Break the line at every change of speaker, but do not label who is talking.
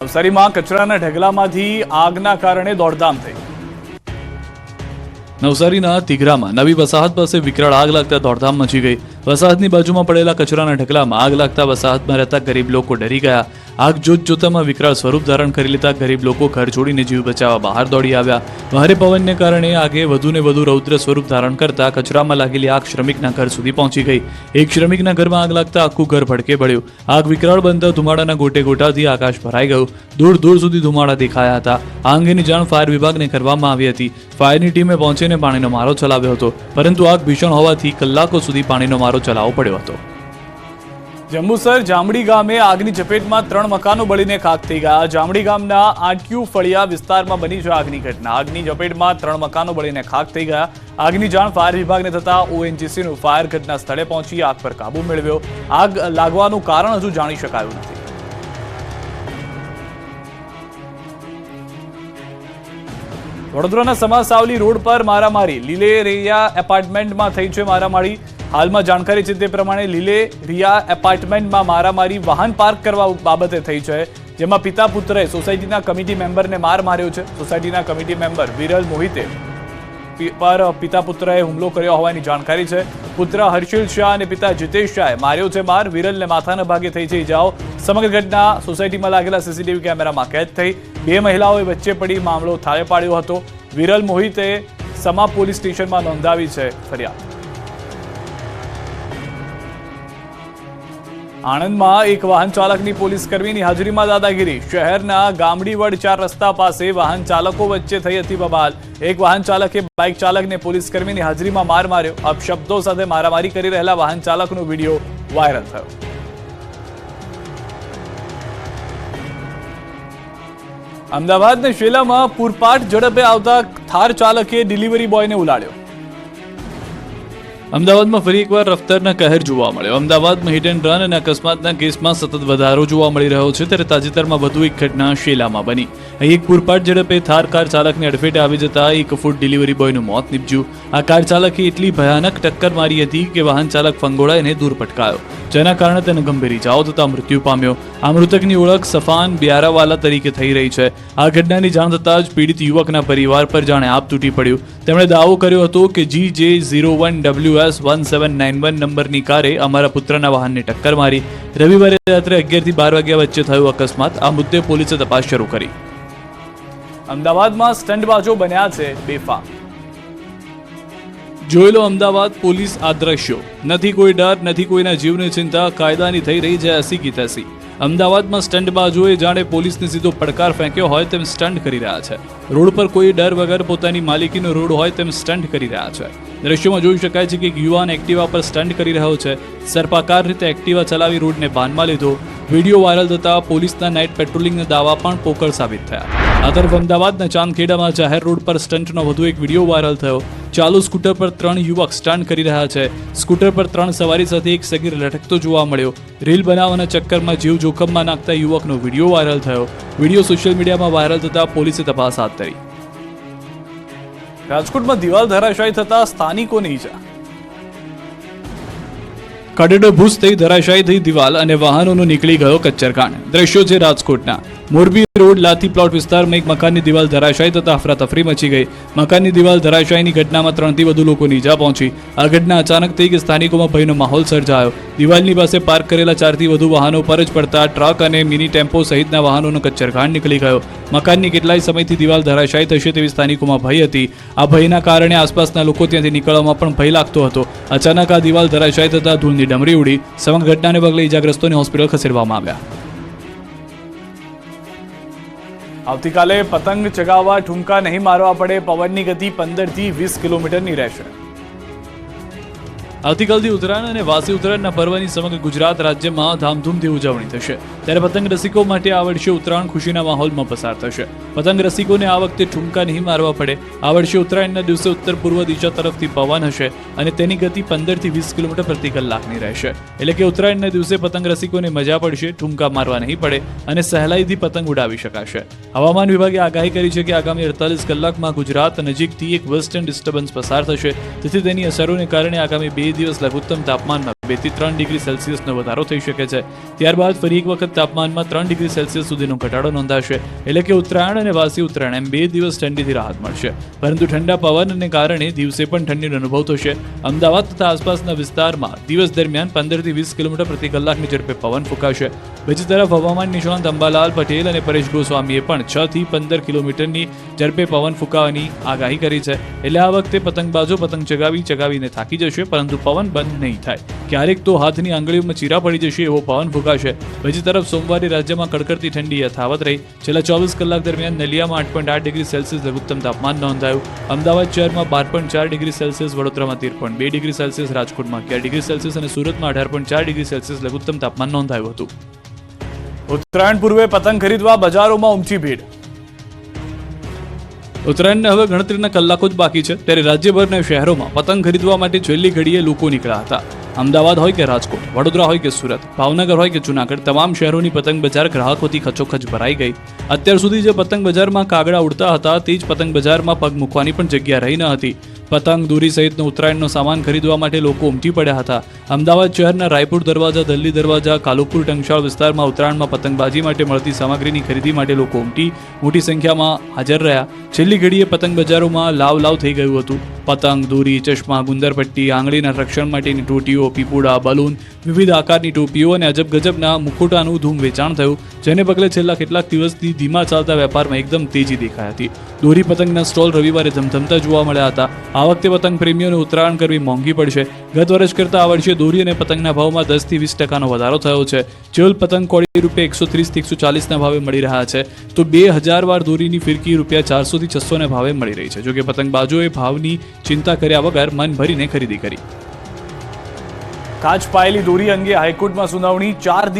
નવસારીમાં કચરાના ઢગલામાંથી આગના કારણે દોડધામ થઈ। નવસારીના તિઘરામાં નવી વસાહત પાસે વિકરાળ આગ લાગતા દોડધામ મચી ગઈ। વસાહતની બાજુમાં પડેલા કચરાના ઢગલામાં આગ લાગતા વસાહતમાં રહેતા ગરીબ લોકો ડરી ગયા। આગ જોતજોતામાં વિકરાળ સ્વરૂપ ધારણ કરી લેતા ગરીબ લોકો ઘર છોડીને જીવ બચાવવા બહાર દોડી આવ્યા। ભારે પવનને કારણે આગે વધુને વધુ રૌદ્ર સ્વરૂપ ધારણ કરતા કચરામાં લાગેલી આગ શ્રમિકના ઘર સુધી પહોંચી ગઈ। એક શ્રમિકના ઘરમાં આગ લાગતા આખું ઘર ભડકે પડ્યું। આગ વિકરાળ બનતા ધુમાડાના ગોટે ગોટાથી આકાશ ભરાઈ ગયું। દૂર દૂર સુધી ધુમાડા દેખાયા હતા। આ અંગેની જાણ ફાયર વિભાગને કરવામાં આવી હતી। ફાયરની ટીમે પહોંચીને પાણીનો મારો ચલાવ્યો હતો, પરંતુ આગ ભીષણ હોવાથી કલાકો સુધી પાણીનો મારો ચલાવવો પડ્યો હતો। જંબુસર જામડી ગામે આગની ચપેટમાં 3 મકાનો બળીને ખાખ થઈ ગયા। જામડી ગામના આંટ્યુ ફળિયા વિસ્તારમાં બની છે આગની ઘટના। આગની ચપેટમાં 3 મકાનો બળીને ખાખ થઈ ગયા। આગની જાણ ફાયર વિભાગને થતા ઓએનજીસીનું ફાયર ઘટના સ્થળે પહોંચી આગ પર કાબુ મેળવ્યો। આગ લાગવાનું કારણ હજુ જાણી શકાયું નથી। વડોદરાના સમાસાવલી રોડ પર મારામારી। લીલેરિયા એપાર્ટમેન્ટમાં થઈ છે મારામારી। હાલમાં જાણકારી છે તે પ્રમાણે લીલેરિયા એપાર્ટમેન્ટમાં મારામારી વાહન પાર્ક કરવા બાબતે થઈ છે, જેમાં પિતા પુત્રએ સોસાયટીના કમિટી મેમ્બરને માર માર્યો છે। સોસાયટીના કમિટી મેમ્બર વિરલ મોહિતે પર પિતા પુત્રએ હુમલો કર્યો હોવાની જાણકારી છે। પુત્ર હર્ષિલ શાહ અને પિતા જીતેશ શાહે માર્યો છે માર। વિરલને માથાના ભાગે થઈ છે ઇજાઓ। સમગ્ર ઘટના સોસાયટીમાં લાગેલા સીસીટીવી કેમેરામાં કેદ થઈ। 2 મહિલાઓએ વચ્ચે પડી મામલો થાળે પાડ્યો હતો। વિરલ મોહિતે સમા પોલીસ સ્ટેશનમાં નોંધાવી છે ફરિયાદ। આણંદમાં એક વાહન ચાલકની પોલીસ કર્મીની હાજરીમાં દાદાગીરી। શહેરના ગામડીવડ 4 રસ્તા પાસે વાહન ચાલકો વચ્ચે થઈ હતી બબાલ। એક વાહન ચાલકે બાઇક ચાલકને પોલીસ કર્મીની હાજરીમાં માર માર્યો। અપશબ્દો સાથે મારામારી કરી રહેલા વાહન ચાલકનો વિડીયો વાયરલ થયો। અમદાવાદના શેલામાં પૂરપાટ ઝડપે આવતા થાર ચાલકે ડિલિવરી બોયને ઉલાળ્યો। અમદાવાદમાં ફરી એકવાર રફતારના કહેર જોવા મળ્યો। અમદાવાદમાં હિટ એન્ડ રન અને અકસ્માતના કેસમાં સતત વધારો જોવા મળી રહ્યો છે, ત્યારે તાજેતરમાં વધુ એક ઘટના શેલામાં બની। અહીં એક પૂરપાટ ઝડપે થાર કાર ચાલકને અડફેટે આવી જતા 1 ફૂટ ડિલિવરી બોયનું મોત નીપજ્યું। આ કાર ચાલકે એટલી ભયાનક ટક્કર મારી હતી કે વાહન ચાલક ફંગોળાઈને દૂર પટકાયો, જેના કારણે તેને ગંભીર ઇજાઓ થતા મૃત્યુ પામ્યો। આ મૃતકની ઓળખ સફાન બ્યારાવાલા તરીકે થઈ રહી છે। આ ઘટનાની જાણ થતાં જ પીડિત યુવકના પરિવાર પર જાણે આપ તૂટી પડ્યું। તેમણે દાવો કર્યો હતો કે GJ01WS1791 નંબરની કારે અમારા પુત્રના વાહનને ટક્કર મારી। રવિવારે રાત્રે 11 થી 12 વાગ્યા વચ્ચે થયો અકસ્માત। આ મુદ્દે પોલીસે તપાસ શરૂ કરી। અમદાવાદમાં સ્ટંટબાજો બન્યા છે બેફામ। જોઈ લો અમદાવાદ પોલીસ આ દ્રશ્યો। નથી કોઈ ડર, નથી કોઈના જીવની ચિંતા, કાયદાની થઈ રહી છે એસી કી તૈસી। અમદાવાદમાં સ્ટંટબાજોએ જાણે પોલીસને સીધો પડકાર ફેંક્યો હોય તેમ સ્ટંટ કરી રહ્યા છે। રોડ પર કોઈ ડર વગર પોતાની માલિકીનો રોડ હોય તેમ સ્ટંટ કરી રહ્યા છે। દ્રશ્યોમાં જોઈ શકાય છે કે એક યુવાન એક્ટિવા પર સ્ટંટ કરી રહ્યો છે। સર્પાકાર રીતે એક્ટિવા ચલાવી રોડને બાનમાં લીધો। વિડીયો વાયરલ થતા પોલીસના નાઇટ પેટ્રોલિંગના દાવા પણ પોકળ સાબિત થયા। આ તરફ અમદાવાદના ચાંદખેડામાં જાહેર રોડ પર સ્ટંટનો વધુ એક વિડીયો વાયરલ થયો। ચાલુ સ્કૂટર પર 3 યુવક સ્ટંટ કરી રહ્યા છે। સ્કૂટર પર 3 સવારી સાથે એક સગીર લટકતો જોવા મળ્યો। રીલ બનાવવાના ચક્કરમાં જીવ જોખમમાં નાખતા યુવકનો વિડીયો વાયરલ થયો। વિડીયો સોશિયલ મીડિયામાં વાયરલ થતા પોલીસે તપાસ હાથ ધરી। રાજકોટમાં દિવાલ ધરાશાયી થતા સ્થાનિકોને ઈજા। કડેડો ભૂસ થઈ ધરાશાયી થઈ દિવાલ અને વાહનોનો નીકળી ગયો કચ્ચરકાંડ। દ્રશ્યો છે રાજકોટના। મોરબી રોડ લાથી પ્લોટ વિસ્તારમાં એક મકાનની દિવાલ ધરાશાયી થતા અફરાતફરી મચી ગઈ। મકાનની દિવાલ ધરાશાયીની ઘટનામાં 3 થી વધુ લોકોને ઈજા પહોંચી। આ ઘટના અચાનક થઈ કે સ્થાનિકોમાં ભયનો માહોલ સર્જાયો। દિવાલની પાસે પાર્ક કરેલા 4 થી વધુ વાહનો પર જ પડતા ટ્રક અને મિની ટેમ્પો સહિતના વાહનોનો કચ્ચરકાંડ નીકળી ગયો। મકાનની કેટલાય સમયથી દિવાલ ધરાશાયી થશે તેવી સ્થાનિકોમાં ભય હતી। આ ભયના કારણે આસપાસના લોકો ત્યાંથી નીકળવામાં પણ ભય લાગતો હતો। અચાનક આ દિવાલ ધરાશાયી થતા ધૂળની ડમરી ઉડી। સમગ્ર ઘટનાને પગલે ઈજાગ્રસ્તોને હોસ્પિટલ ખસેડવામાં આવ્યા। આવતીકાલે પતંગ ચગાવવા ઠુમકા નહીં મારવા પડે। પવનની ગતિ 15 થી 20 કિલોમીટરની રહેશે। આવતીકાલથી ઉત્તરાયણ અને વાસી ઉત્તરાયણના પર્વની સમગ્ર ગુજરાત રાજ્યમાં ધામધૂમથી ઉજવણી થશે, ત્યારે પતંગ રસિકો માટે આ વર્ષે ઉત્તરાયણ ખુશીના માહોલમાં પસાર થશે। પતંગ રસિકોને આ વખતે ઠુમકા નહીં મારવા પડે। આ વર્ષે ઉત્તરાયણના દિવસે ઉત્તર પૂર્વ દિશા તરફથી પવન હશે અને તેની ગતિ 15 થી 20 કિલોમીટર પ્રતિ કલાકની રહેશે। એટલે કે ઉત્તરાયણના દિવસે પતંગ રસિકોને મજા પડશે, ઠુમકા મારવા નહીં પડે અને સહેલાઈથી પતંગ ઉડાવી શકાશે। હવામાન વિભાગે આગાહી કરી છે કે આગામી 48 કલાકમાં ગુજરાત નજીકથી એક વેસ્ટર્ન ડિસ્ટર્બન્સ પસાર થશે, તેથી તેની અસરોને કારણે આગામી 2 દિવસ લઘુત્તમ તાપમાનમાં 2 થી 3 ડિગ્રી સેલ્સિયસનો વધારો થઈ શકે છે. ત્યારબાદ ફરી એક વખત તાપમાનમાં 3 ડિગ્રી સેલ્સિયસ સુધીનો ઘટાડો નોંધાશે. એટલે કે ઉત્તરાયણ અને વાસી ઉત્તરાયણ એમ 2 દિવસ ઠંડીથી રાહત મળશે. પરંતુ ઠંડા પવનને કારણે દિવસે પણ ઠંડીનો અનુભવ થશે. અમદાવાદ તથા આસપાસના વિસ્તારમાં દિવસ દરમિયાન 15 થી 20 કિલોમીટર પ્રતિ કલાકની ઝડપે પવન ફૂંકાશે. બીજી તરફ હવામાન નિષ્ણાંત અંબાલાલ પટેલ અને પરેશ ગોસ્વામીએ પણ 6 થી 15 કિલોમીટરની ઝડપે પવન ફૂંકાવાની આગાહી કરી છે. એટલે આ વખતે પતંગબાજો પતંગ ચગાવીને થાકી જશે, પરંતુ પવન બંધ નહીં થાય. ક્યારેક તો હાથની આંગળીઓમાં ચીરા પડી જશે એવો પવન ફૂંકાશે. બીજી તરફ સોમવારે રાજ્યમાં કડકડતી ઠંડી યથાવત રહી. છેલ્લા 24 કલાક દરમિયાન નલિયામાં 8.8 ડિગ્રી સેલ્સિયસ લઘુત્તમ તાપમાન નોંધાયું. અમદાવાદ શહેરમાં 12.4 ડિગ્રી સેલ્સિયસ, વડોદરામાં 13.2 ડિગ્રી સેલ્સિયસ, રાજકોટમાં 11 ડિગ્રી સેલ્સિયસ અને સુરતમાં 18.4 ડિગ્રી સેલ્સિયસ લઘુત્તમ તાપમાન નોંધાયું હતું. ઉત્તરાયણ પૂર્વે પતંગ ખરીદવા બજારોમાં ઉમટી ભીડ. ઉત્તરાયણને હવે ગણતરીના કલાકો જ બાકી છે, ત્યારે રાજ્યભરના શહેરોમાં પતંગ ખરીદવા માટે છેલ્લી ઘડીએ લોકો નીકળ્યા હતા. અમદાવાદ હોય કે રાજકોટ, વડોદરા હોય કે સુરત, ભાવનગર હોય કે જૂનાગઢ, તમામ શહેરોની પતંગ બજાર ગ્રાહકોથી ખચોખચ ભરાઈ ગઈ. અત્યાર સુધી જે પતંગ બજારમાં કાગડા ઉડતા હતા તે જ પતંગ બજારમાં પગ મૂકવાની પણ જગ્યા રહી ન હતી. પતંગ, દોરી સહિતનો ઉત્તરાયણનો સામાન ખરીદવા માટે લોકો ઉમટી પડ્યા હતા. અમદાવાદ શહેરના રાયપુર દરવાજા, દલ્લી દરવાજા, કાલુપુર, ટંકશાળ વિસ્તારમાં ઉત્તરાયણમાં પતંગબાજી માટે મળતી સામગ્રીની ખરીદી માટે લોકો મોટી સંખ્યામાં હાજર રહ્યા. છેલ્લી ઘડીએ પતંગ બજારોમાં લાવ થઈ ગયું હતું. પતંગ, દોરી, ચશ્મા, ગુંદરપટ્ટી, આંગળીના રક્ષણ માટેની ટોટીઓ, પીપુડા, બલૂન, વિવિધ આકારની ટોપીઓ અને અજબ ગજબના મુખોટાનું ધૂમ વેચાણ થયું, જેને પગલે છેલ્લા કેટલાક દિવસથી ધીમા ચાલતા વેપારમાં એકદમ તેજી દેખાઈ હતી. દોરી પતંગના સ્ટોલ રવિવારે ધમધમતા જોવા મળ્યા હતા. આ વખતે પતંગ પ્રેમીઓને ઉત્તરાયણ કરવી મોંઘી પડશે. ગત વર્ષ કરતાં આ વર્ષે દોરી અને પતંગના ભાવમાં 10 થી 20% વધારો થયો છે. ચેવલ પતંગ કોડી રૂપિયા 130 થી 140 ના ભાવે મળી રહ્યા છે, તો 2000 વાર દોરીની ફિરકી રૂપિયા 400 થી 600 ના ભાવે મળી રહી છે. જોકે પતંગબાજોએ ભાવની ચિંતા કર્યા વગર મન ભરીને ખરીદી કરી. કાચ પાયેલી દોરી અંગે હાઈકોર્ટમાં સુનાવણી. 4 દિવસ